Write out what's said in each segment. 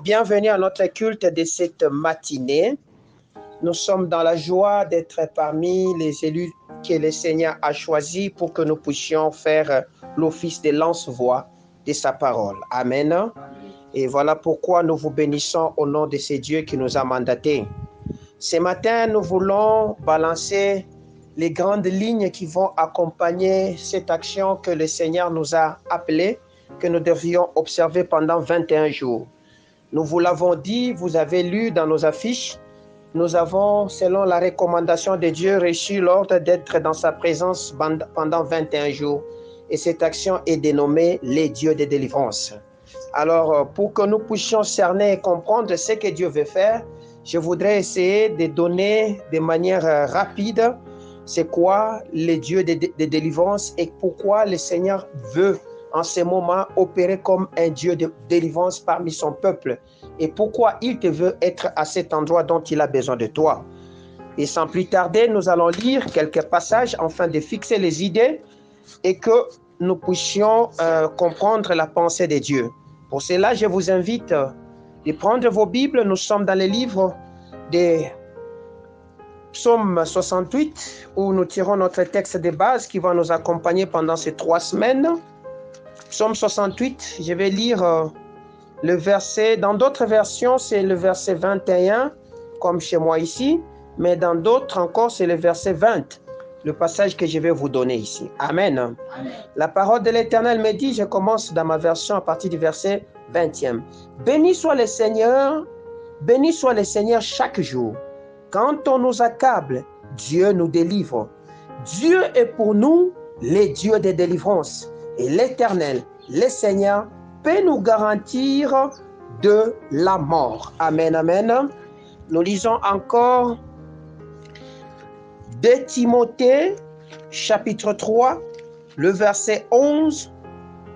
Bienvenue à notre culte de cette matinée. Nous sommes dans la joie d'être parmi les élus que le Seigneur a choisis pour que nous puissions faire l'office de lance-voix de sa parole. Amen. Et voilà pourquoi nous vous bénissons au nom de ce Dieu qui nous a mandatés. Ce matin, nous voulons balancer les grandes lignes qui vont accompagner cette action que le Seigneur nous a appelée, que nous devions observer pendant 21 jours. Nous vous l'avons dit, vous avez lu dans nos affiches, nous avons, selon la recommandation de Dieu, reçu l'ordre d'être dans sa présence pendant 21 jours. Et cette action est dénommée les dieux de délivrance. Alors, pour que nous puissions cerner et comprendre ce que Dieu veut faire, je voudrais essayer de donner de manière rapide c'est quoi les dieux de délivrance et pourquoi le Seigneur veut en ce moment opérer comme un Dieu de délivrance parmi son peuple et pourquoi il te veut être à cet endroit dont il a besoin de toi. Et sans plus tarder, nous allons lire quelques passages afin de fixer les idées et que nous puissions comprendre la pensée de Dieu. Pour cela, je vous invite de prendre vos Bibles. Nous sommes dans le livre de Psaume 68 où nous tirons notre texte de base qui va nous accompagner pendant ces 3 semaines. Psaume 68, je vais lire le verset, dans d'autres versions c'est le verset 21, comme chez moi ici, mais dans d'autres encore c'est le verset 20, le passage que je vais vous donner ici. Amen. Amen. La parole de l'Éternel me dit, je commence dans ma version à partir du verset 20e. Béni soit le Seigneur chaque jour. Quand on nous accable, Dieu nous délivre. Dieu est pour nous les dieux de délivrance. Et l'Éternel, le Seigneur, peut nous garantir de la mort. Amen, amen. Nous lisons encore 2 Timothée, chapitre 3, le verset 11,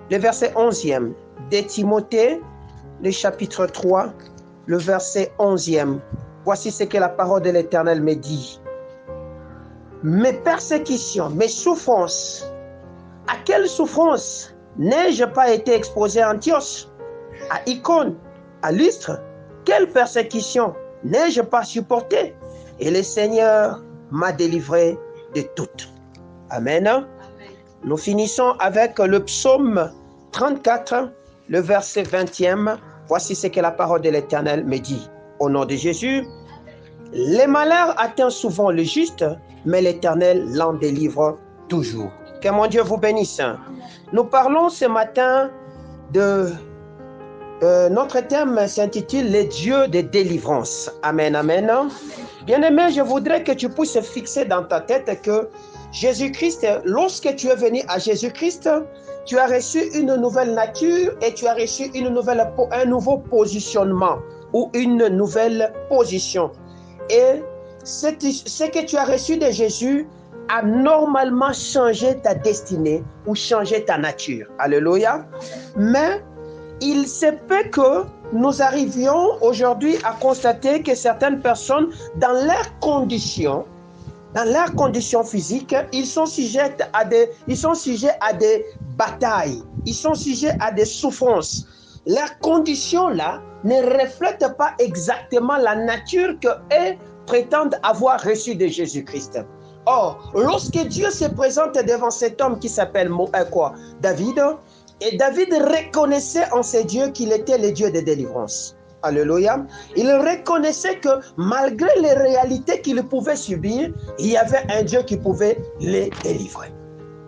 le verset 11e. 2 Timothée, le chapitre 3, le verset 11e. Voici ce que la parole de l'Éternel me dit. Mes persécutions, mes souffrances. À quelle souffrance n'ai-je pas été exposé à Antioche, à Icône, à Lystre? Quelle persécution n'ai-je pas supporté? Et le Seigneur m'a délivré de toutes. Amen. Amen. Nous finissons avec le psaume 34, le verset 20e. Voici ce que la parole de l'Éternel me dit. Au nom de Jésus, les malheurs atteignent souvent le juste, mais l'Éternel l'en délivre toujours. Que mon Dieu vous bénisse. Nous parlons ce matin de... notre thème s'intitule les dieux de délivrance. Amen, amen. Bien-aimé, je voudrais que tu puisses fixer dans ta tête que Jésus-Christ, lorsque tu es venu à Jésus-Christ, tu as reçu une nouvelle nature et tu as reçu un nouveau positionnement ou une nouvelle position. Et ce que tu as reçu de Jésus a normalement changé ta destinée ou changé ta nature. Alléluia. Mais il se peut que nous arrivions aujourd'hui à constater que certaines personnes, dans leurs conditions physiques, ils sont sujets à des batailles, ils sont sujets à des souffrances. Leurs conditions-là ne reflètent pas exactement la nature qu'eux prétendent avoir reçue de Jésus-Christ. Or, lorsque Dieu se présente devant cet homme qui s'appelle David, et David reconnaissait en ce Dieu qu'il était le Dieu de délivrance. Alléluia. Il reconnaissait que malgré les réalités qu'il pouvait subir, il y avait un Dieu qui pouvait les délivrer.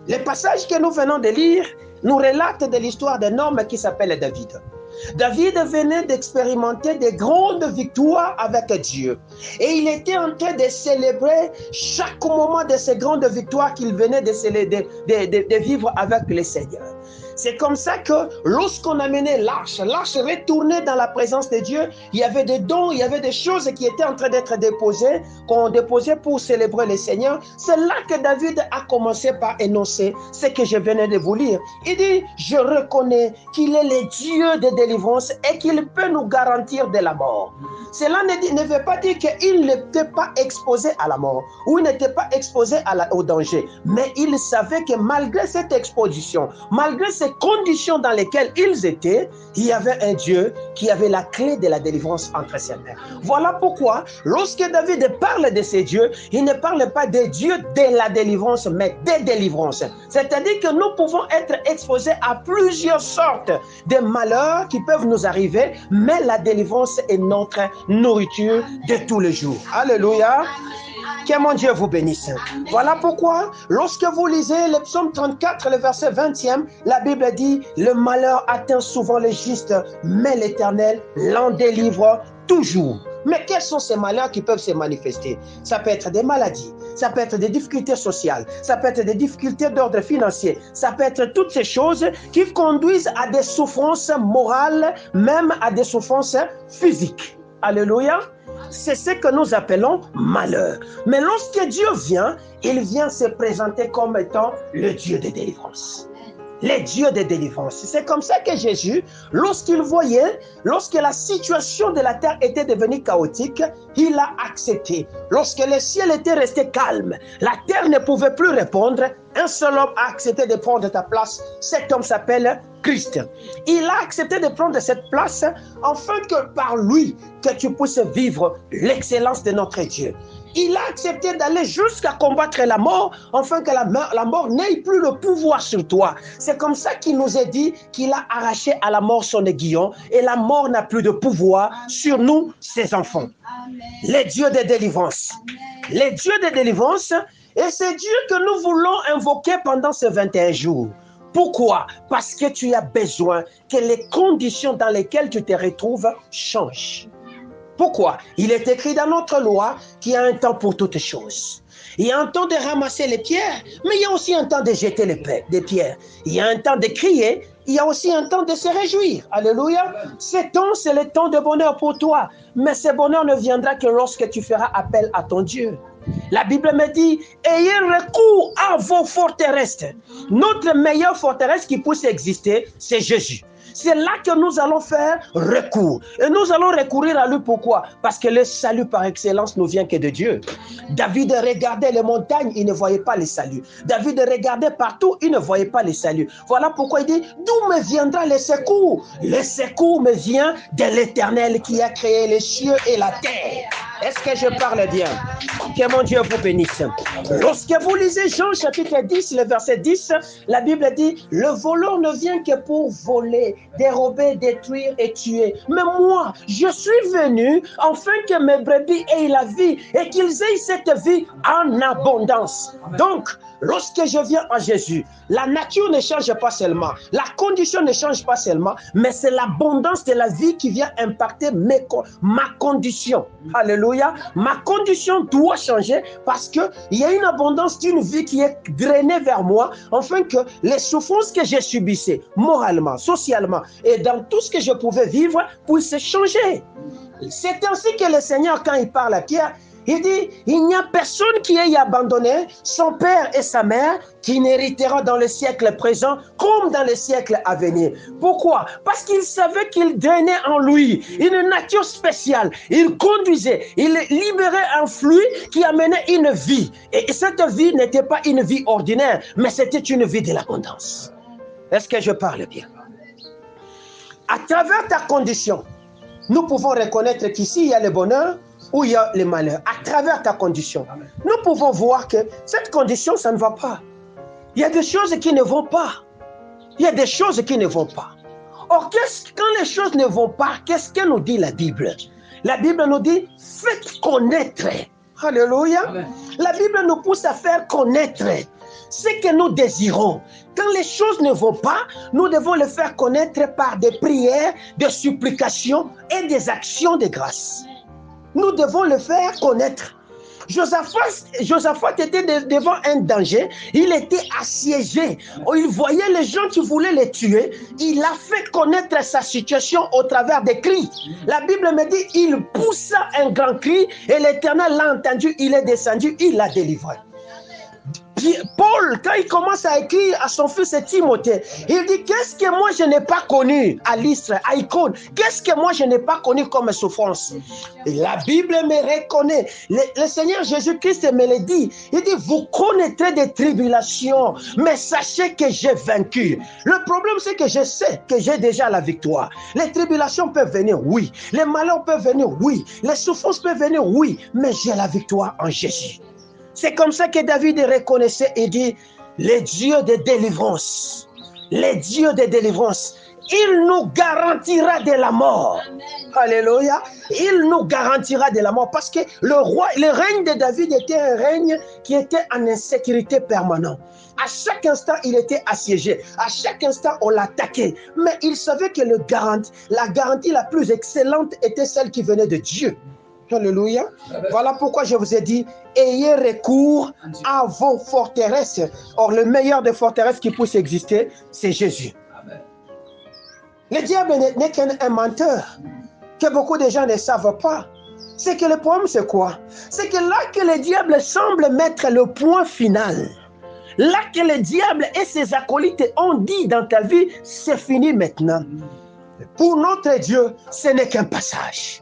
Le passage que nous venons de lire nous relate de l'histoire d'un homme qui s'appelle David. David venait d'expérimenter de grandes victoires avec Dieu. Et il était en train de célébrer chaque moment de ces grandes victoires qu'il venait de vivre avec le Seigneur. C'est comme ça que lorsqu'on amenait l'arche retournait dans la présence de Dieu, il y avait des dons, il y avait des choses qui étaient en train d'être déposées, qu'on déposait pour célébrer le Seigneur. C'est là que David a commencé par énoncer ce que je venais de vous lire. Il dit, je reconnais qu'il est le Dieu de délivrance et qu'il peut nous garantir de la mort. Cela ne veut pas dire qu'il n'était pas exposé à la mort ou il n'était pas exposé au danger. Mais il savait que malgré cette exposition, malgré ce ces conditions dans lesquelles ils étaient, il y avait un Dieu qui avait la clé de la délivrance entre ses mains. Voilà pourquoi, lorsque David parle de ces dieux, il ne parle pas des dieux de la délivrance, mais des délivrances. C'est-à-dire que nous pouvons être exposés à plusieurs sortes de malheurs qui peuvent nous arriver, mais la délivrance est notre nourriture de tous les jours. Alléluia. Que mon Dieu vous bénisse. Voilà pourquoi, lorsque vous lisez le psaume 34, le verset 20e, la Bible dit « Le malheur atteint souvent les justes, mais l'Éternel l'en délivre toujours. » Mais quels sont ces malheurs qui peuvent se manifester? Ça peut être des maladies, ça peut être des difficultés sociales, ça peut être des difficultés d'ordre financier, ça peut être toutes ces choses qui conduisent à des souffrances morales, même à des souffrances physiques. Alléluia. C'est ce que nous appelons malheur. Mais lorsque Dieu vient, il vient se présenter comme étant le Dieu de délivrance. Les dieux de délivrance. C'est comme ça que Jésus, lorsqu'il voyait, lorsque la situation de la terre était devenue chaotique, il a accepté. Lorsque le ciel était resté calme, la terre ne pouvait plus répondre, un seul homme a accepté de prendre ta place. Cet homme s'appelle Christ. Il a accepté de prendre cette place afin que par lui, que tu puisses vivre l'excellence de notre Dieu. Il a accepté d'aller jusqu'à combattre la mort, afin que la mort n'ait plus le pouvoir sur toi. C'est comme ça qu'il nous a dit qu'il a arraché à la mort son aiguillon, et la mort n'a plus de pouvoir sur nous, ses enfants. Amen. Les dieux de délivrance. Amen. Les dieux de délivrance, et c'est Dieu que nous voulons invoquer pendant ces 21 jours. Pourquoi? Parce que tu as besoin que les conditions dans lesquelles tu te retrouves changent. Pourquoi? Il est écrit dans notre loi qu'il y a un temps pour toutes choses. Il y a un temps de ramasser les pierres, mais il y a aussi un temps de jeter les pierres. Il y a un temps de crier, il y a aussi un temps de se réjouir. Alléluia. Ce temps, c'est le temps de bonheur pour toi. Mais ce bonheur ne viendra que lorsque tu feras appel à ton Dieu. La Bible me dit, ayez recours à vos forteresses. Notre meilleure forteresse qui puisse exister, c'est Jésus. C'est là que nous allons faire recours. Et nous allons recourir à lui. Pourquoi? Parce que le salut par excellence ne vient que de Dieu. David regardait les montagnes, il ne voyait pas le salut. David regardait partout, il ne voyait pas le salut. Voilà pourquoi il dit, d'où me viendra le secours? Le secours me vient de l'Éternel qui a créé les cieux et la terre. Est-ce que je parle bien? Que mon Dieu vous bénisse. Lorsque vous lisez Jean chapitre 10, le verset 10, la Bible dit, le voleur ne vient que pour voler, dérober, détruire et tuer. Mais moi, je suis venu afin que mes brebis aient la vie et qu'ils aient cette vie en abondance. Donc, lorsque je viens à Jésus, la nature ne change pas seulement, la condition ne change pas seulement, mais c'est l'abondance de la vie qui vient impacter ma condition. Alléluia. Ma condition doit changer parce qu'il y a une abondance d'une vie qui est drainée vers moi, afin que les souffrances que j'ai subissées, moralement, socialement, et dans tout ce que je pouvais vivre, puissent changer. C'est ainsi que le Seigneur, quand il parle à Pierre, il dit, il n'y a personne qui ait abandonné son père et sa mère qui n'héritera dans le siècle présent comme dans le siècle à venir. Pourquoi? Parce qu'il savait qu'il drainait en lui une nature spéciale. Il conduisait, il libérait un flux qui amenait une vie. Et cette vie n'était pas une vie ordinaire, mais c'était une vie de l'abondance. Est-ce que je parle bien? À travers ta condition, nous pouvons reconnaître qu'ici, il y a le bonheur, où il y a le malheur, à travers ta condition. Nous pouvons voir que cette condition, ça ne va pas. Il y a des choses qui ne vont pas. Il y a des choses qui ne vont pas. Or, quand les choses ne vont pas, qu'est-ce que nous dit la Bible? La Bible nous dit, faites connaître. Alléluia. Amen. La Bible nous pousse à faire connaître ce que nous désirons. Quand les choses ne vont pas, nous devons le faire connaître par des prières, des supplications et des actions de grâce. Nous devons le faire connaître. Josaphat était devant un danger. Il était assiégé. Il voyait les gens qui voulaient le tuer. Il a fait connaître sa situation au travers des cris. La Bible me dit, il poussa un grand cri et l'Éternel l'a entendu. Il est descendu, il l'a délivré. Paul, quand il commence à écrire à son fils Timothée, il dit, qu'est-ce que moi je n'ai pas connu à Lystre, à Icône, qu'est-ce que moi je n'ai pas connu comme souffrance? Et la Bible me reconnaît. Le Seigneur Jésus-Christ me le dit. Il dit, vous connaîtrez des tribulations, mais sachez que j'ai vaincu. Le problème, c'est que je sais que j'ai déjà la victoire. Les tribulations peuvent venir, oui. Les malheurs peuvent venir, oui. Les souffrances peuvent venir, oui. Mais j'ai la victoire en Jésus. C'est comme ça que David reconnaissait et dit, les dieux de délivrance, les dieux de délivrance, il nous garantira de la mort. Amen. Alléluia. Il nous garantira de la mort parce que le règne de David était un règne qui était en insécurité permanente. À chaque instant, il était assiégé. À chaque instant, on l'attaquait. Mais il savait que la garantie la plus excellente était celle qui venait de Dieu. Alléluia. Voilà pourquoi je vous ai dit, ayez recours à vos forteresses. Or, le meilleur des forteresses qui puisse exister, c'est Jésus. Amen. Le diable n'est qu'un menteur, que beaucoup de gens ne savent pas. C'est que le problème, c'est quoi? C'est que là que le diable semble mettre le point final, là que le diable et ses acolytes ont dit dans ta vie, c'est fini maintenant. Pour notre Dieu, ce n'est qu'un passage.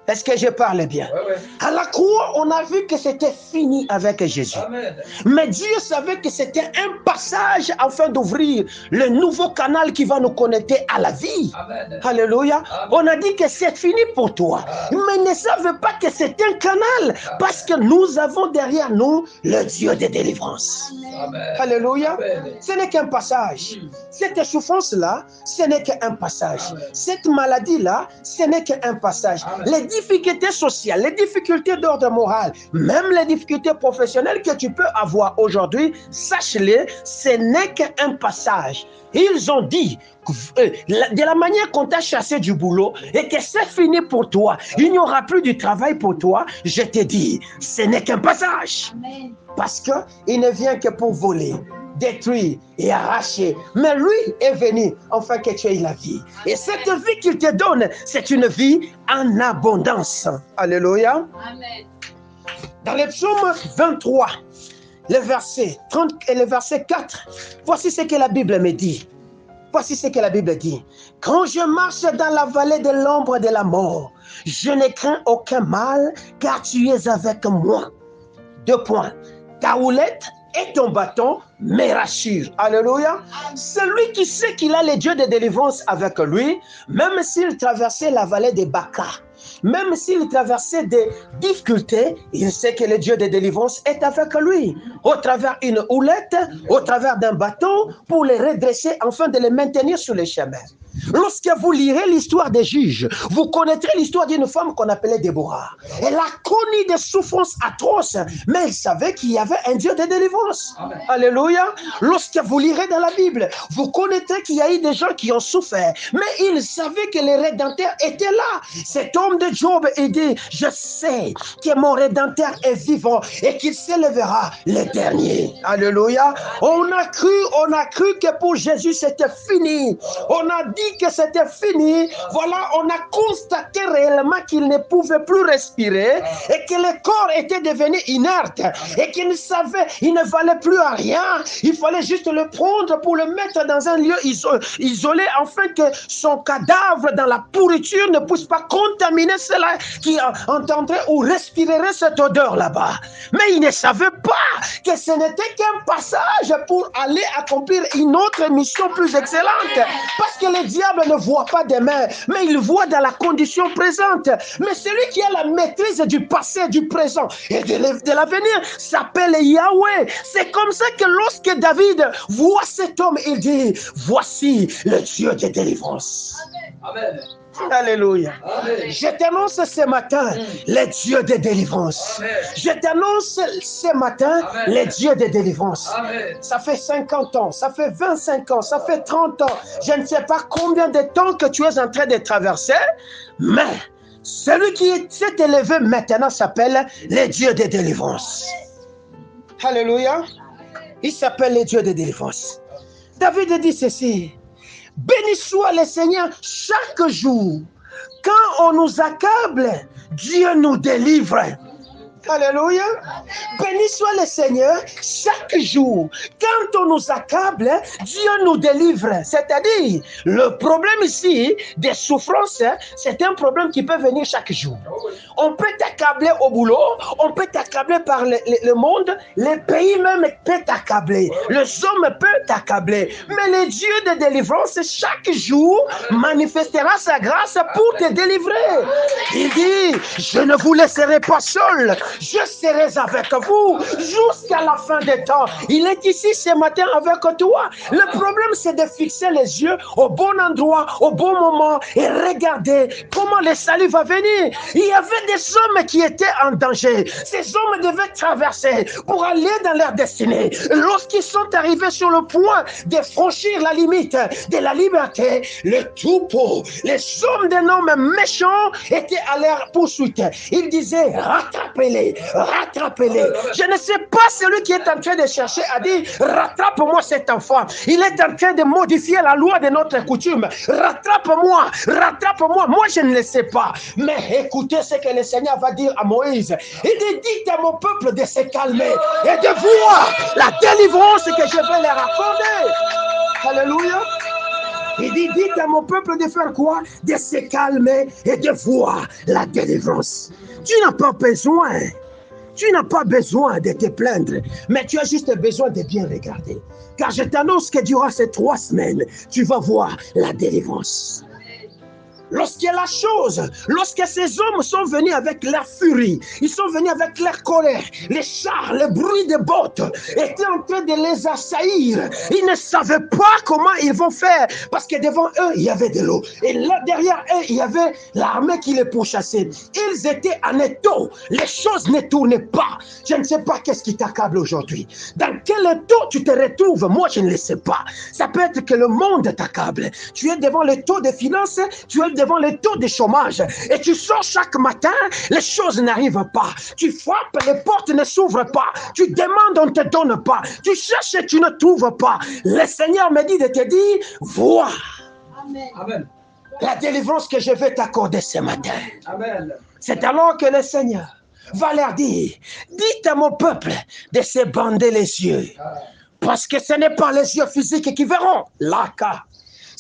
Est-ce que je parle bien? Ouais. À la croix, on a vu que c'était fini avec Jésus. Amen. Mais Dieu savait que c'était un passage afin d'ouvrir le nouveau canal qui va nous connecter à la vie. Amen. Alléluia. Amen. On a dit que c'est fini pour toi. Amen. Mais ne savez pas que c'est un canal. Amen. Parce que nous avons derrière nous le Dieu de délivrance. Amen. Alléluia. Amen. Ce n'est qu'un passage. Cette souffrance-là, ce n'est qu'un passage. Amen. Cette maladie-là, ce n'est qu'un passage. Amen. Les difficultés sociales, les difficultés d'ordre moral, même les difficultés professionnelles que tu peux avoir aujourd'hui, sache-les, ce n'est qu'un passage. Ils ont dit, de la manière qu'on t'a chassé du boulot et que c'est fini pour toi, il n'y aura plus de travail pour toi, je te dis, ce n'est qu'un passage. Amen. Parce qu'il ne vient que pour voler, détruire et arracher. Mais lui est venu afin que tu aies la vie. Et cette vie qu'il te donne, c'est une vie en abondance. Alléluia. Amen. Dans le psaume 23, le verset 30 et le verset 4, voici ce que la Bible me dit. Voici ce que la Bible dit. Quand je marche dans la vallée de l'ombre de la mort, je ne crains aucun mal, car tu es avec moi. 2 points. Ta houlette et ton bâton me rassure. Alléluia. Celui qui sait qu'il a les dieux de délivrance avec lui, même s'il traversait la vallée de Baca, même s'il traversait des difficultés, il sait que le Dieu de délivrance est avec lui. Au travers d'une houlette, au travers d'un bâton, pour les redresser afin de les maintenir sur le chemin. Lorsque vous lirez l'histoire des juges, vous connaîtrez l'histoire d'une femme qu'on appelait Déborah. Elle a connu des souffrances atroces, mais elle savait qu'il y avait un Dieu de délivrance. Amen. Alléluia. Lorsque vous lirez dans la Bible, vous connaîtrez qu'il y a eu des gens qui ont souffert, mais ils savaient que le Rédempteur était là. Cet homme de Job, il dit, je sais que mon Rédempteur est vivant et qu'il s'élèvera le dernier. Alléluia. On a cru que pour Jésus c'était fini. On a dit que c'était fini. Voilà, on a constaté réellement qu'il ne pouvait plus respirer et que le corps était devenu inerte et qu'il ne valait plus à rien. Il fallait juste le prendre pour le mettre dans un lieu isolé afin que son cadavre dans la pourriture ne puisse pas contaminer cela qui entendrait ou respirerait cette odeur là-bas. Mais il ne savait pas que ce n'était qu'un passage pour aller accomplir une autre mission plus excellente. Parce que le diable ne voit pas demain, mais il voit dans la condition présente. Mais celui qui a la maîtrise du passé, du présent et de l'avenir s'appelle Yahweh. C'est comme ça que lorsque David voit cet homme, il dit, voici le Dieu de délivrance. Amen. Alléluia. Amen. Je t'annonce ce matin les dieux de délivrance. Amen. Je t'annonce ce matin les dieux de délivrance. Amen. Ça fait 50 ans, ça fait 25 ans, ça fait 30 ans. Je ne sais pas combien de temps que tu es en train de traverser, mais celui qui s'est élevé maintenant s'appelle les dieux de délivrance. Alléluia. Il s'appelle les dieux de délivrance. David dit ceci. Béni soit le Seigneur chaque jour. Quand on nous accable, Dieu nous délivre. Alléluia. Béni soit le Seigneur chaque jour. Quand on nous accable, Dieu nous délivre. C'est-à-dire, le problème ici des souffrances, c'est un problème qui peut venir chaque jour. On peut t'accabler au boulot, on peut t'accabler par le monde, les pays même peuvent t'accabler, les hommes peuvent t'accabler. Mais le Dieu de délivrance, chaque jour, manifestera sa grâce pour te délivrer. Il dit, je ne vous laisserai pas seul. Je serai avec vous jusqu'à la fin des temps. Il est ici ce matin avec toi. Le problème, c'est de fixer les yeux au bon endroit, au bon moment et regarder comment le salut va venir. Il y avait des hommes qui étaient en danger. Ces hommes devaient traverser pour aller dans leur destinée. Lorsqu'ils sont arrivés sur le point de franchir la limite de la liberté, le troupeau, les hommes d'un homme méchant étaient à leur poursuite. Ils disaient, rattrapez-les, rattrapez-les. Je ne sais pas celui qui est en train de chercher à dire, rattrape-moi cet enfant. Il est en train de modifier la loi de notre coutume. Rattrape-moi, rattrape-moi. Moi, je ne le sais pas. Mais écoutez ce que le Seigneur va dire à Moïse. Il dit, dites à mon peuple de se calmer et de voir la délivrance que je vais leur accorder. Alléluia. Il dit, dites à mon peuple de faire quoi? De se calmer et de voir la délivrance. Tu n'as pas besoin. Tu n'as pas besoin de te plaindre, mais tu as juste besoin de bien regarder. Car je t'annonce que durant ces 3 semaines, tu vas voir la délivrance. Lorsque la chose, lorsque ces hommes sont venus avec leur furie, ils sont venus avec leur colère, les chars, le bruit des bottes étaient en train de les assaillir. Ils ne savaient pas comment ils vont faire parce que devant eux, il y avait de l'eau. Et là, derrière eux, il y avait l'armée qui les pourchassait. Ils étaient en étau. Les choses ne tournaient pas. Je ne sais pas qu'est-ce qui t'accable aujourd'hui. Dans quel étau tu te retrouves? Moi, je ne le sais pas. Ça peut être que le monde t'accable. Tu es devant le taux de finances, tu es devant les taux de chômage et tu sors chaque matin, les choses n'arrivent pas. Tu frappes, les portes ne s'ouvrent pas. Tu demandes, on ne te donne pas. Tu cherches et tu ne trouves pas. Le Seigneur me dit de te dire, vois. Amen. La délivrance que je vais t'accorder ce matin. C'est alors que le Seigneur va leur dire, dites à mon peuple de se bander les yeux. Parce que ce n'est pas les yeux physiques qui verront. L'aka.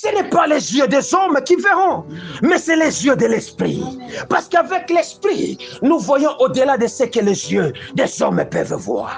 Ce n'est pas les yeux des hommes qui verront, mais c'est les yeux de l'esprit. Parce qu'avec l'esprit, nous voyons au-delà de ce que les yeux des hommes peuvent voir.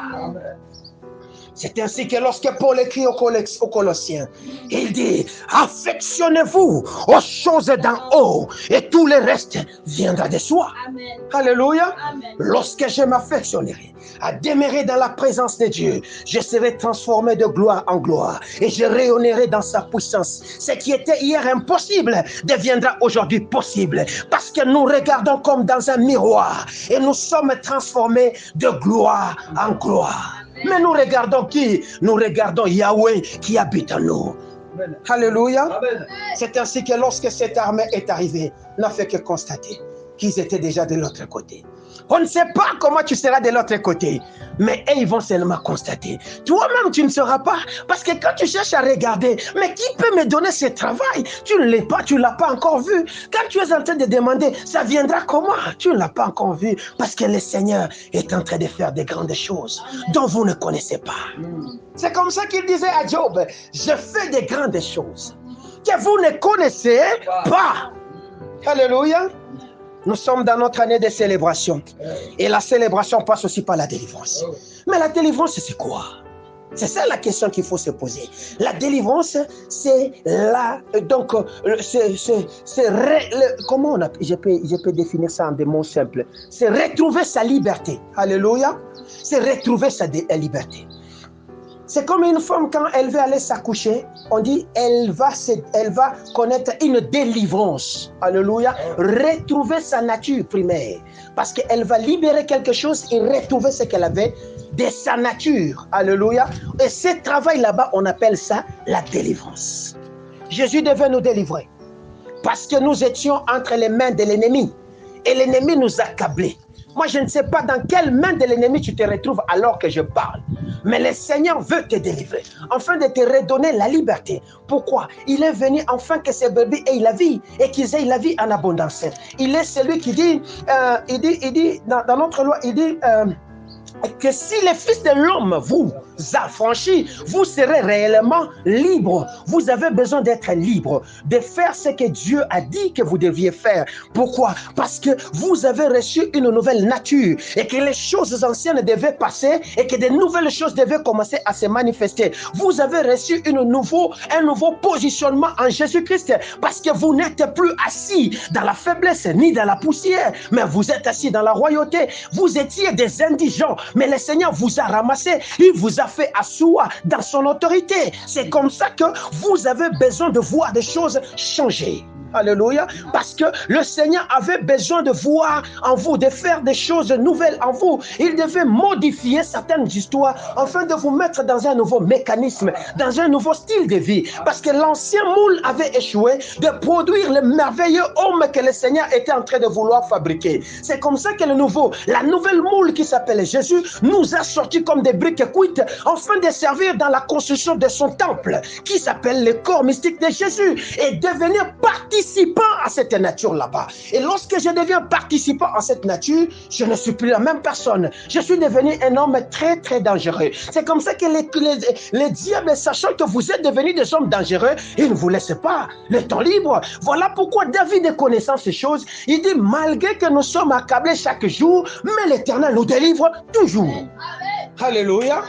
C'est ainsi que lorsque Paul écrit aux Colossiens, il dit, affectionnez-vous aux choses d'en haut et tout le reste viendra de soi. Amen. Alléluia. Amen. Lorsque je m'affectionnerai à demeurer dans la présence de Dieu, je serai transformé de gloire en gloire et je rayonnerai dans sa puissance. Ce qui était hier impossible deviendra aujourd'hui possible parce que nous regardons comme dans un miroir et nous sommes transformés de gloire en gloire. Mais nous regardons qui? Nous regardons Yahweh qui habite en nous. Amen. Alléluia. Amen. C'est ainsi que lorsque cette armée est arrivée, on n'a fait que constater qu'ils étaient déjà de l'autre côté. On ne sait pas comment tu seras de l'autre côté, mais eux, ils vont seulement constater. Toi-même, tu ne sauras pas, parce que quand tu cherches à regarder, mais qui peut me donner ce travail? Tu ne l'as pas, tu ne l'as pas encore vu. Quand tu es en train de demander, ça viendra comment? Tu ne l'as pas encore vu, parce que le Seigneur est en train de faire de grandes choses dont vous ne connaissez pas. C'est comme ça qu'il disait à Job, je fais de grandes choses que vous ne connaissez pas. Alléluia. Nous sommes dans notre année de célébration. Et la célébration passe aussi par la délivrance. Mais la délivrance, c'est quoi? C'est ça la question qu'il faut se poser. La délivrance, c'est la... Donc, comment je peux définir ça en des mots simples? C'est retrouver sa liberté. Alléluia. C'est retrouver sa liberté. C'est comme une femme quand elle veut aller s'accoucher, on dit elle va connaître une délivrance. Alléluia. Retrouver sa nature primaire. Parce qu'elle va libérer quelque chose et retrouver ce qu'elle avait de sa nature. Alléluia. Et ce travail là-bas, on appelle ça la délivrance. Jésus devait nous délivrer. Parce que nous étions entre les mains de l'ennemi. Et l'ennemi nous accablait. Moi, je ne sais pas dans quelle main de l'ennemi tu te retrouves alors que je parle. Mais le Seigneur veut te délivrer, afin de te redonner la liberté. Pourquoi? Il est venu afin que ces brebis aient la vie et qu'ils aient la vie en abondance. Il est celui qui dit, dans notre loi, il dit que si le Fils de l'homme vous affranchit, vous serez réellement libre. Vous avez besoin d'être libre, de faire ce que Dieu a dit que vous deviez faire. Pourquoi? Parce que vous avez reçu une nouvelle nature et que les choses anciennes devaient passer et que de nouvelles choses devaient commencer à se manifester. Vous avez reçu un nouveau positionnement en Jésus-Christ parce que vous n'êtes plus assis dans la faiblesse ni dans la poussière, mais vous êtes assis dans la royauté. Vous étiez des indigents, mais le Seigneur vous a ramassé, il vous a fait asseoir dans son autorité. C'est comme ça que vous avez besoin de voir des choses changer. Alléluia. Parce que le Seigneur avait besoin de voir en vous, de faire des choses nouvelles en vous. Il devait modifier certaines histoires afin de vous mettre dans un nouveau mécanisme, dans un nouveau style de vie. Parce que l'ancien moule avait échoué de produire le merveilleux homme que le Seigneur était en train de vouloir fabriquer. C'est comme ça que la nouvelle moule qui s'appelle Jésus, nous a sortis comme des briques cuites afin de servir dans la construction de son temple qui s'appelle le corps mystique de Jésus et devenir participant à cette nature là-bas. Et lorsque je deviens participant à cette nature, je ne suis plus la même personne. Je suis devenu un homme très très dangereux. C'est comme ça que les diables, sachant que vous êtes devenus des hommes dangereux, ils ne vous laissent pas le temps libre. Voilà pourquoi David, connaissant ces choses, il dit, malgré que nous sommes accablés chaque jour, mais l'Éternel nous délivre toujours. Alléluia.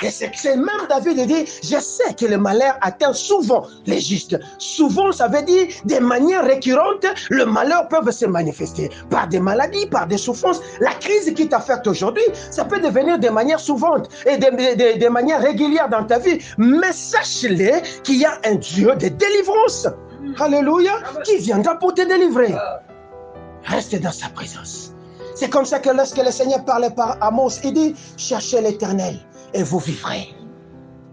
Et c'est même David dit, je sais que le malheur atteint souvent les justes. Souvent, ça veut dire, de manière récurrente, le malheur peut se manifester par des maladies, par des souffrances. La crise qui t'affecte aujourd'hui, ça peut devenir de manière souvent et de manière régulière dans ta vie. Mais sache-le qu'il y a un Dieu de délivrance. Alléluia, qui viendra pour te délivrer. Reste dans sa présence. C'est comme ça que lorsque le Seigneur parlait par Amos, il dit, cherchez l'Éternel et vous vivrez.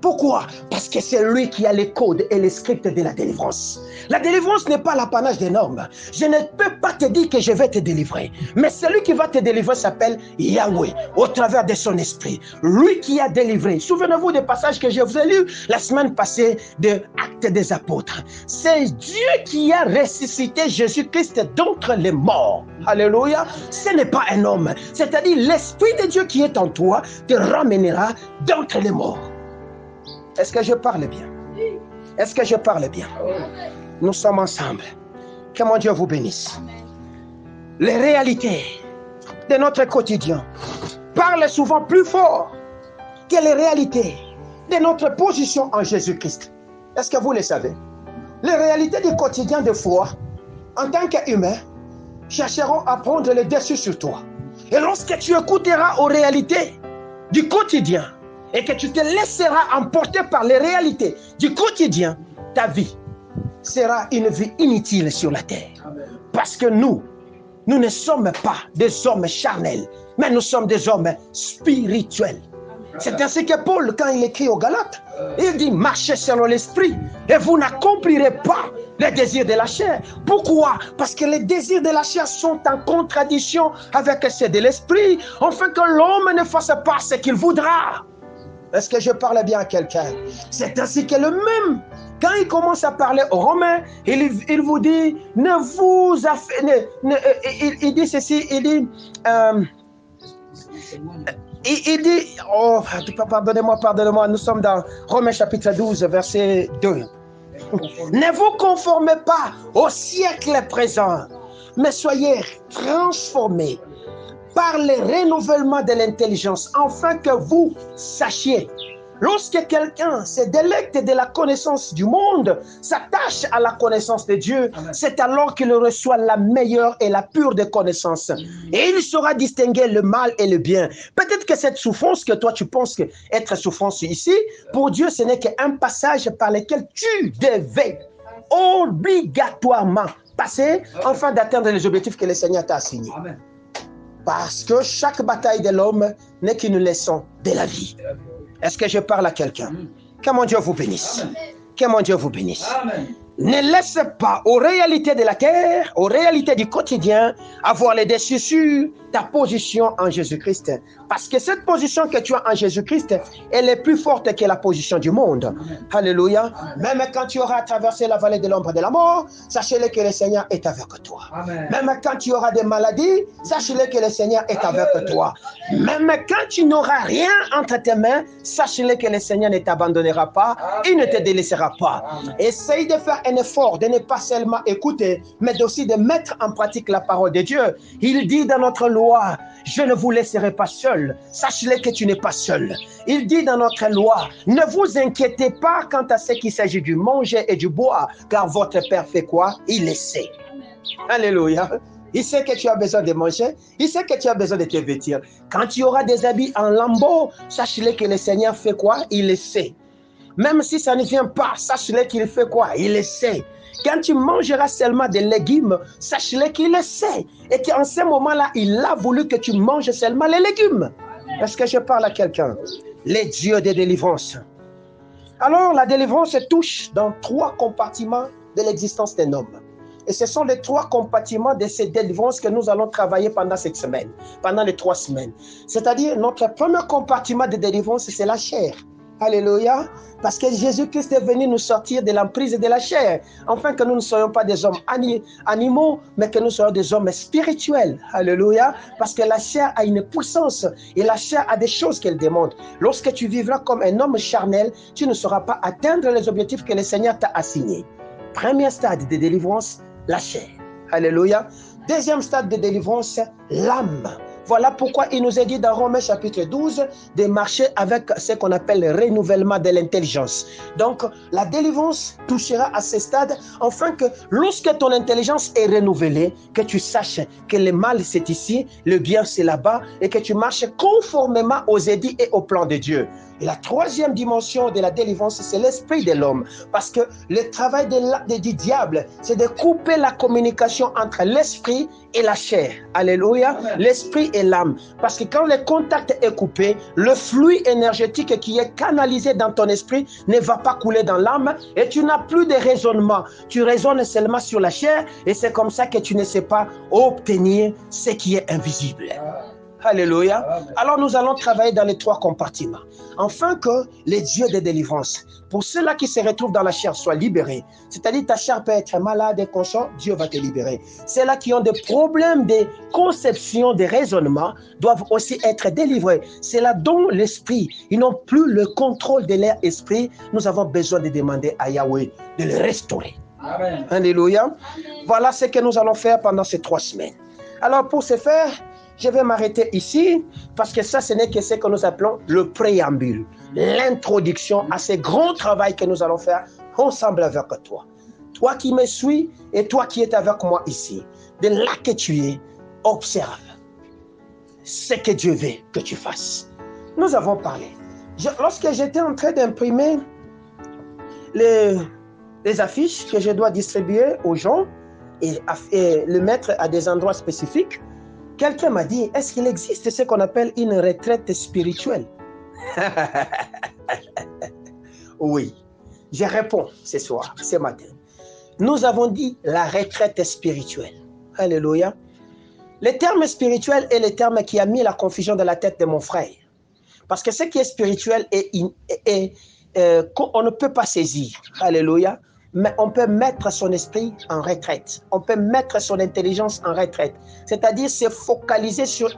Pourquoi? Parce que c'est lui qui a les codes et les scripts de la délivrance. La délivrance n'est pas l'apanage des normes. Je ne peux pas te dire que je vais te délivrer. Mais celui qui va te délivrer s'appelle Yahweh, au travers de son esprit. Lui qui a délivré. Souvenez-vous des passages que je vous ai lus la semaine passée de Actes des Apôtres. C'est Dieu qui a ressuscité Jésus-Christ d'entre les morts. Alléluia. Ce n'est pas un homme. C'est-à-dire l'Esprit de Dieu qui est en toi te ramènera d'entre les morts. Est-ce que je parle bien? Est-ce que je parle bien? Nous sommes ensemble. Que mon Dieu vous bénisse. Les réalités de notre quotidien parlent souvent plus fort que les réalités de notre position en Jésus-Christ. Est-ce que vous le savez? Les réalités du quotidien de foi, en tant qu'humain, chercheront à prendre le dessus sur toi. Et lorsque tu écouteras aux réalités du quotidien, et que tu te laisseras emporter par les réalités du quotidien, ta vie sera une vie inutile sur la terre. Parce que nous ne sommes pas des hommes charnels, mais nous sommes des hommes spirituels. C'est ainsi que Paul, quand il écrit aux Galates, il dit, marchez selon l'esprit et vous n'accomplirez pas les désirs de la chair. Pourquoi? Parce que les désirs de la chair sont en contradiction avec ceux de l'esprit, afin que l'homme ne fasse pas ce qu'il voudra. Est-ce que je parle bien à quelqu'un? C'est ainsi que le même, quand il commence à parler aux Romains, il vous dit, il dit ceci, il dit, oh, pardonnez-moi, nous sommes dans Romains chapitre 12, verset 2. Ne vous conformez pas au siècle présent, mais soyez transformés par le renouvellement de l'intelligence, afin que vous sachiez. Lorsque quelqu'un se délecte de la connaissance du monde, s'attache à la connaissance de Dieu, c'est alors qu'il reçoit la meilleure et la pure des connaissances. Et il saura distinguer le mal et le bien. Peut-être que cette souffrance que toi tu penses être souffrance ici, pour Dieu ce n'est qu'un passage par lequel tu devais obligatoirement passer afin d'atteindre les objectifs que le Seigneur t'a assignés. Amen. Parce que chaque bataille de l'homme n'est qu'une leçon de la vie. Est-ce que je parle à quelqu'un? Que mon Dieu vous bénisse. Que mon Dieu vous bénisse. Amen. Ne laisse pas aux réalités de la terre, aux réalités du quotidien, avoir les dessus sur ta position en Jésus-Christ. Parce que cette position que tu as en Jésus-Christ, elle est plus forte que la position du monde. Amen. Alléluia. Amen. Même quand tu auras traversé la vallée de l'ombre de la mort, sachez-le que le Seigneur est avec toi. Amen. Même quand tu auras des maladies, sachez-le que le Seigneur est Amen. Avec toi. Même quand tu n'auras rien entre tes mains, sachez-le que le Seigneur ne t'abandonnera pas, Amen. Il ne te délaissera pas. Amen. Essaye de faire un effort, de ne pas seulement écouter, mais aussi de mettre en pratique la parole de Dieu. Il dit dans notre loi, je ne vous laisserai pas seul. Sachez-le que tu n'es pas seul. Il dit dans notre loi, ne vous inquiétez pas quant à ce qu'il s'agit du manger et du boire, car votre Père fait quoi? Il le sait. Alléluia. Il sait que tu as besoin de manger. Il sait que tu as besoin de te vêtir. Quand tu auras des habits en lambeaux, sachez-le que le Seigneur fait quoi? Il le sait. Même si ça ne vient pas, sache-le qu'il fait quoi? Il le sait. Quand tu mangeras seulement des légumes, sache-le qu'il le sait. Et qu'en ce moment-là, il a voulu que tu manges seulement les légumes. Est-ce que je parle à quelqu'un? Les dieux de délivrance. Alors, la délivrance touche dans 3 compartiments de l'existence d'un homme. Et ce sont les 3 compartiments de ces délivrances que nous allons travailler pendant cette semaine, pendant les 3 semaines. C'est-à-dire, notre premier compartiment de délivrance, c'est la chair. Alléluia. Parce que Jésus-Christ est venu nous sortir de l'emprise de la chair, afin que nous ne soyons pas des hommes animaux, mais que nous soyons des hommes spirituels. Alléluia. Parce que la chair a une puissance et la chair a des choses qu'elle demande. Lorsque tu vivras comme un homme charnel, tu ne sauras pas atteindre les objectifs que le Seigneur t'a assignés. Premier stade de délivrance, la chair. Alléluia. Deuxième stade de délivrance, l'âme. Voilà pourquoi il nous est dit dans Romains chapitre 12 de marcher avec ce qu'on appelle le renouvellement de l'intelligence. Donc, la délivrance touchera à ce stade, afin que lorsque ton intelligence est renouvelée, que tu saches que le mal c'est ici, le bien c'est là-bas, et que tu marches conformément aux édits et aux plans de Dieu. Et la troisième dimension de la délivrance, c'est l'esprit de l'homme. Parce que le travail du diable, c'est de couper la communication entre l'esprit et la chair. Alléluia. L'esprit et l'âme. Parce que quand le contact est coupé, le flux énergétique qui est canalisé dans ton esprit ne va pas couler dans l'âme et tu n'as plus de raisonnement. Tu raisonnes seulement sur la chair et c'est comme ça que tu ne sais pas obtenir ce qui est invisible. Alléluia. Alors nous allons travailler dans les 3 compartiments, afin que les dieux de délivrance, pour ceux-là qui se retrouvent dans la chair, soient libérés. C'est-à-dire ta chair peut être malade et consciente, Dieu va te libérer. Ceux-là qui ont des problèmes de conception, de raisonnement, doivent aussi être délivrés. C'est-là dont l'esprit, ils n'ont plus le contrôle de leur esprit. Nous avons besoin de demander à Yahweh de le restaurer. Amen. Alléluia. Amen. Voilà ce que nous allons faire pendant ces 3 semaines. Alors pour ce faire, je vais m'arrêter ici parce que ça, ce n'est que ce que nous appelons le préambule, l'introduction à ce grand travail que nous allons faire ensemble avec toi. Toi qui me suis et toi qui es avec moi ici, de là que tu es, observe ce que Dieu veut que tu fasses. Nous avons parlé. Lorsque j'étais en train d'imprimer les affiches que je dois distribuer aux gens et le mettre à des endroits spécifiques, quelqu'un m'a dit, est-ce qu'il existe ce qu'on appelle une retraite spirituelle? Oui, je réponds ce matin. Nous avons dit la retraite spirituelle. Alléluia. Le terme spirituel est le terme qui a mis la confusion dans la tête de mon frère. Parce que ce qui est spirituel, on ne peut pas saisir. Alléluia. Mais on peut mettre son esprit en retraite. On peut mettre son intelligence en retraite. C'est-à-dire se focaliser sur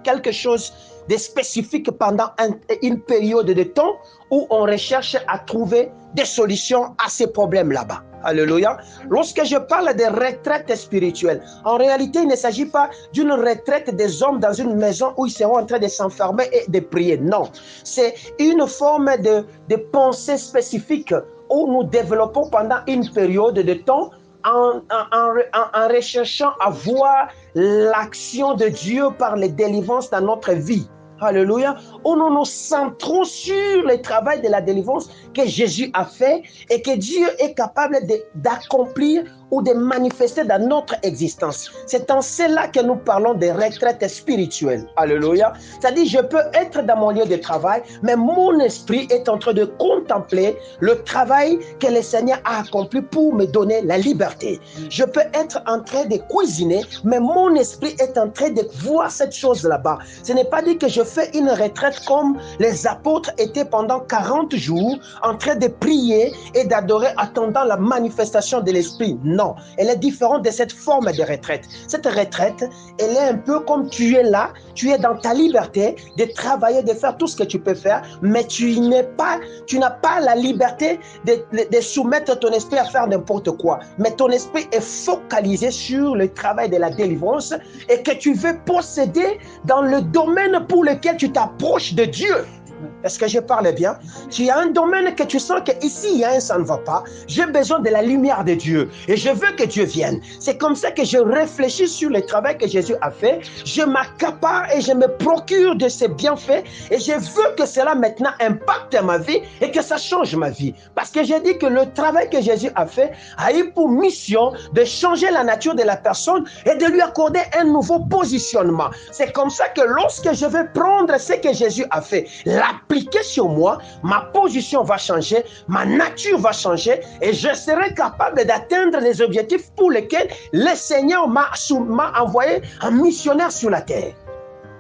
quelque chose de spécifique pendant une période de temps où on recherche à trouver des solutions à ces problèmes là-bas. Alléluia. Lorsque je parle de retraite spirituelle, en réalité, il ne s'agit pas d'une retraite des hommes dans une maison où ils seront en train de s'enfermer et de prier. Non. C'est une forme de pensée spécifique où nous développons pendant une période de temps en recherchant à voir l'action de Dieu par les délivrances dans notre vie. Alléluia. Où nous nous centrons sur le travail de la délivrance que Jésus a fait et que Dieu est capable d'accomplir ou de manifester dans notre existence. C'est en cela que nous parlons de retraite spirituelle. Alléluia. C'est-à-dire, je peux être dans mon lieu de travail, mais mon esprit est en train de contempler le travail que le Seigneur a accompli pour me donner la liberté. Je peux être en train de cuisiner, mais mon esprit est en train de voir cette chose là-bas. Ce n'est pas dit que je fais une retraite comme les apôtres étaient pendant 40 jours en train de prier et d'adorer attendant la manifestation de l'esprit. Non, elle est différente de cette forme de retraite. Cette retraite, elle est un peu comme tu es là, tu es dans ta liberté de travailler, de faire tout ce que tu peux faire, mais tu n'as pas la liberté de soumettre ton esprit à faire n'importe quoi. Mais ton esprit est focalisé sur le travail de la délivrance et que tu veux posséder dans le domaine pour lequel tu t'approches de Dieu. Est-ce que je parle bien? Tu as un domaine que tu sens qu'ici, ça ne va pas. J'ai besoin de la lumière de Dieu et je veux que Dieu vienne. C'est comme ça que je réfléchis sur le travail que Jésus a fait. Je m'accapare et je me procure de ses bienfaits et je veux que cela maintenant impacte ma vie et que ça change ma vie. Parce que j'ai dit que le travail que Jésus a fait a eu pour mission de changer la nature de la personne et de lui accorder un nouveau positionnement. C'est comme ça que lorsque je vais prendre ce que Jésus a fait, l'appliquer sur moi, ma position va changer, ma nature va changer et je serai capable d'atteindre les objectifs pour lesquels le Seigneur m'a envoyé un missionnaire sur la terre.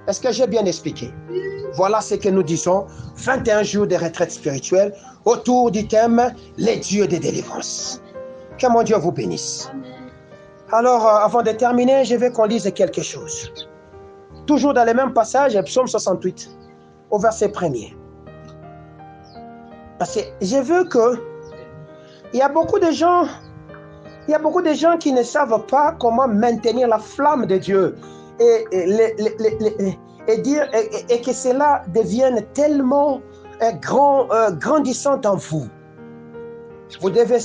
Est-ce que j'ai bien expliqué? Voilà ce que nous disons, 21 jours de retraite spirituelle autour du thème « Les dieux de délivrance ». Que mon Dieu vous bénisse. Alors, avant de terminer, je veux qu'on lise quelque chose. Toujours dans le même passage, Psaume 68. Au verset 1er. Parce que je veux que il y a beaucoup de gens qui ne savent pas comment maintenir la flamme de Dieu et que cela devienne tellement grandissant en vous. Vous devez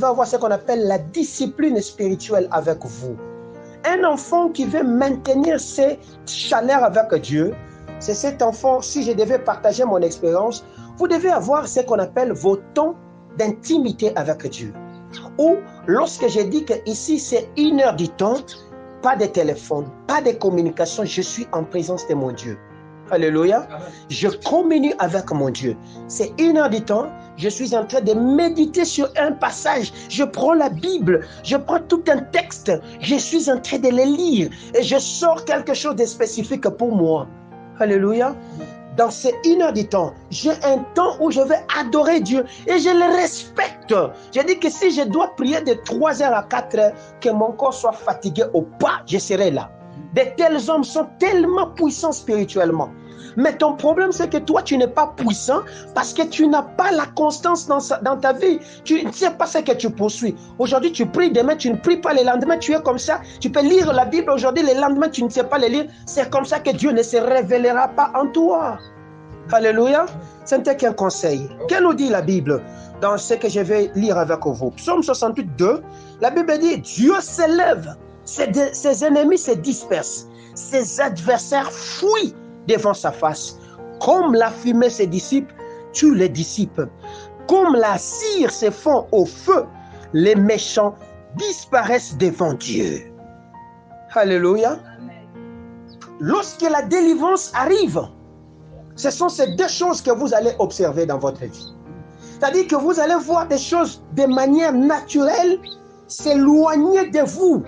avoir ce qu'on appelle la discipline spirituelle avec vous. Un enfant qui veut maintenir ses chaleurs avec Dieu, c'est cet enfant, si je devais partager mon expérience, vous devez avoir ce qu'on appelle vos temps d'intimité avec Dieu. Ou lorsque je dis que ici c'est 1 heure du temps, pas de téléphone, pas de communication, je suis en présence de mon Dieu. Alléluia. Je communie avec mon Dieu. C'est 1 heure du temps, je suis en train de méditer sur un passage. Je prends la Bible, je prends tout un texte, je suis en train de le lire et je sors quelque chose de spécifique pour moi. Alléluia. Dans ces 1 heure du temps, j'ai un temps où je vais adorer Dieu et je le respecte. Je dis que si je dois prier de 3 heures à 4 heures, que mon corps soit fatigué ou pas, je serai là. De tels hommes sont tellement puissants spirituellement. Mais ton problème, c'est que toi, tu n'es pas puissant parce que tu n'as pas la constance dans ta vie. Tu ne sais pas ce que tu poursuis. Aujourd'hui, tu pries, demain, tu ne pries pas. Le lendemain, tu es comme ça. Tu peux lire la Bible aujourd'hui, le lendemain, tu ne sais pas le lire. C'est comme ça que Dieu ne se révélera pas en toi. Alléluia. Ce n'était qu'un conseil. Que nous dit la Bible dans ce que je vais lire avec vous? Psaume 68, 2. La Bible dit, Dieu s'élève, ses ennemis se dispersent, ses adversaires fuient devant sa face. Comme la fumée se dissipe, tue les disciples. Comme la cire se fond au feu, les méchants disparaissent devant Dieu. Alléluia. Lorsque la délivrance arrive, ce sont ces deux choses que vous allez observer dans votre vie. C'est-à-dire que vous allez voir des choses de manière naturelle s'éloigner de vous.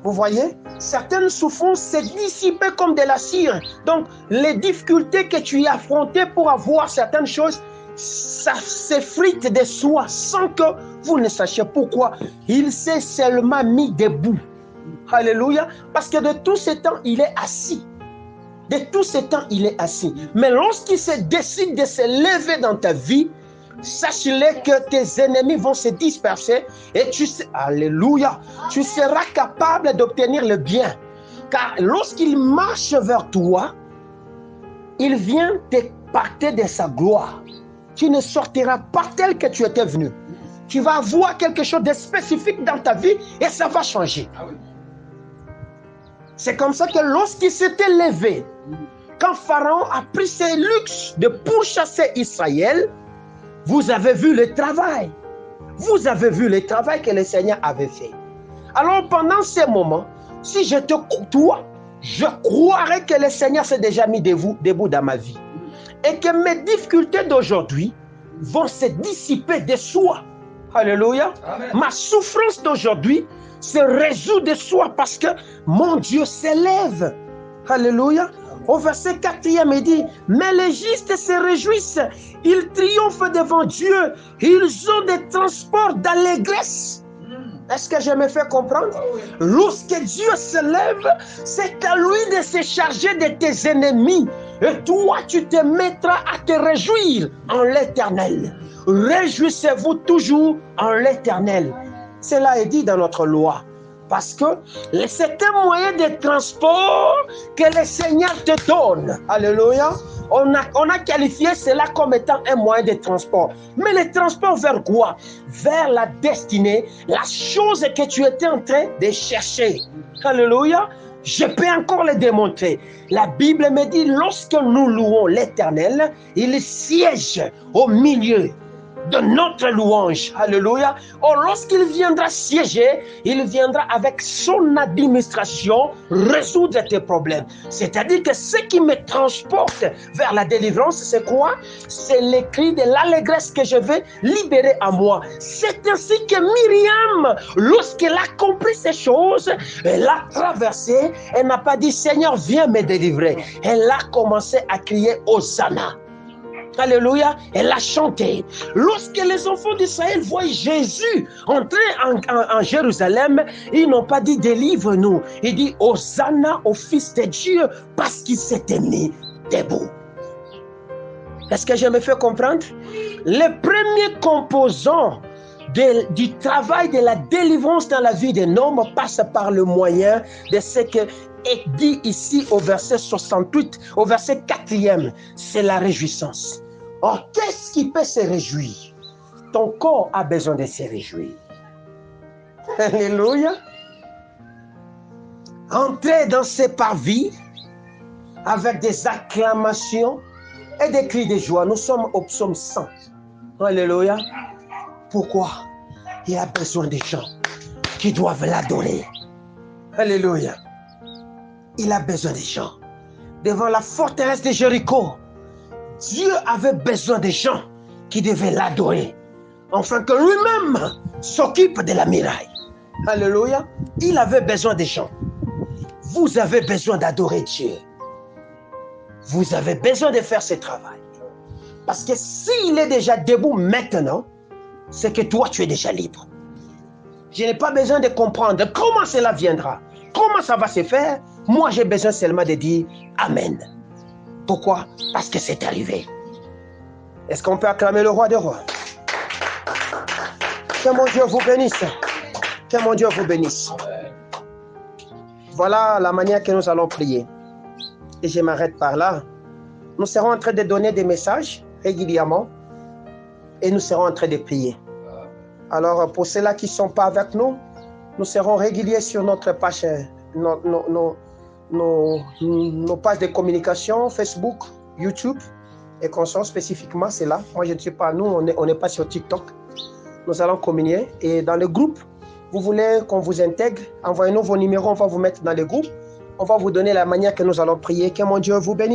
Vous voyez, certaines souffrances se dissiper comme de la cire. Donc, les difficultés que tu as affrontées pour avoir certaines choses, ça s'effrite de soi sans que vous ne sachiez pourquoi. Il s'est seulement mis debout. Alléluia. Parce que de tout ce temps, il est assis. De tout ce temps, il est assis. Mais lorsqu'il se décide de se lever dans ta vie, sache-le que tes ennemis vont se disperser et alléluia, tu seras capable d'obtenir le bien. Car lorsqu'il marche vers toi, il vient te porter de sa gloire. Tu ne sortiras pas tel que tu étais venu. Tu vas avoir quelque chose de spécifique dans ta vie et ça va changer. C'est comme ça que lorsqu'il s'était levé, quand Pharaon a pris ses luxes de pourchasser Israël, vous avez vu le travail. Vous avez vu le travail que le Seigneur avait fait. Alors pendant ces moments, si je te côtoie, je croirais que le Seigneur s'est déjà mis debout dans ma vie. Et que mes difficultés d'aujourd'hui vont se dissiper de soi. Alléluia. Amen. Ma souffrance d'aujourd'hui se résout de soi parce que mon Dieu s'élève. Alléluia. Au verset 4e, il dit, mais les justes se réjouissent, ils triomphent devant Dieu, ils ont des transports d'allégresse. Est-ce que je me fais comprendre? Lorsque Dieu se lève, c'est à lui de se charger de tes ennemis. Et toi, tu te mettras à te réjouir en l'Éternel. Réjouissez-vous toujours en l'Éternel. Cela est dit dans notre loi. Parce que c'est un moyen de transport que le Seigneur te donne. Alléluia. On a qualifié cela comme étant un moyen de transport. Mais le transport vers quoi? Vers la destinée, la chose que tu étais en train de chercher. Alléluia. Je peux encore le démontrer. La Bible me dit, lorsque nous louons l'Éternel, il siège au milieu de notre louange. Alléluia. Or, lorsqu'il viendra siéger, il viendra avec son administration résoudre tes problèmes. C'est-à-dire que ce qui me transporte vers la délivrance, c'est quoi? C'est les cris de l'allégresse que je vais libérer à moi. C'est ainsi que Myriam, lorsqu'elle a compris ces choses, elle a traversé, elle n'a pas dit, Seigneur, viens me délivrer. Elle a commencé à crier Hosanna. Alléluia, elle a chanté. Lorsque les enfants d'Israël voient Jésus entrer en Jérusalem, ils n'ont pas dit délivre-nous. Ils disent Hosanna au Fils de Dieu parce qu'il s'était mis debout. Est-ce que je me fais comprendre? Le premier composant du travail de la délivrance dans la vie d'un homme passe par le moyen de ce que est dit ici au verset 68, au verset 4e, c'est la réjouissance. Or, qu'est-ce qui peut se réjouir? Ton corps a besoin de se réjouir. Alléluia. Entrez dans ces parvis avec des acclamations et des cris de joie. Nous sommes au psaume 100. Alléluia. Pourquoi? Il y a besoin des gens qui doivent l'adorer. Alléluia. Il a besoin des gens. Devant la forteresse de Jéricho, Dieu avait besoin des gens qui devaient l'adorer, afin que lui-même s'occupe de la muraille. Alléluia. Il avait besoin des gens. Vous avez besoin d'adorer Dieu. Vous avez besoin de faire ce travail. Parce que s'il est déjà debout maintenant, c'est que toi, tu es déjà libre. Je n'ai pas besoin de comprendre comment cela viendra, comment ça va se faire. Moi, j'ai besoin seulement de dire Amen. Pourquoi? Parce que c'est arrivé. Est-ce qu'on peut acclamer le roi des rois? Que mon Dieu vous bénisse. Que mon Dieu vous bénisse. Voilà la manière que nous allons prier. Et je m'arrête par là. Nous serons en train de donner des messages régulièrement. Et nous serons en train de prier. Alors, pour ceux-là qui ne sont pas avec nous, nous serons réguliers sur notre page, nos pages de communication, Facebook, YouTube, et qu'on soit spécifiquement, c'est là. Moi, je ne sais pas, nous, on n'est pas sur TikTok. Nous allons communier. Et dans le groupe, vous voulez qu'on vous intègre, envoyez-nous vos numéros, on va vous mettre dans le groupe. On va vous donner la manière que nous allons prier. Que mon Dieu vous bénisse.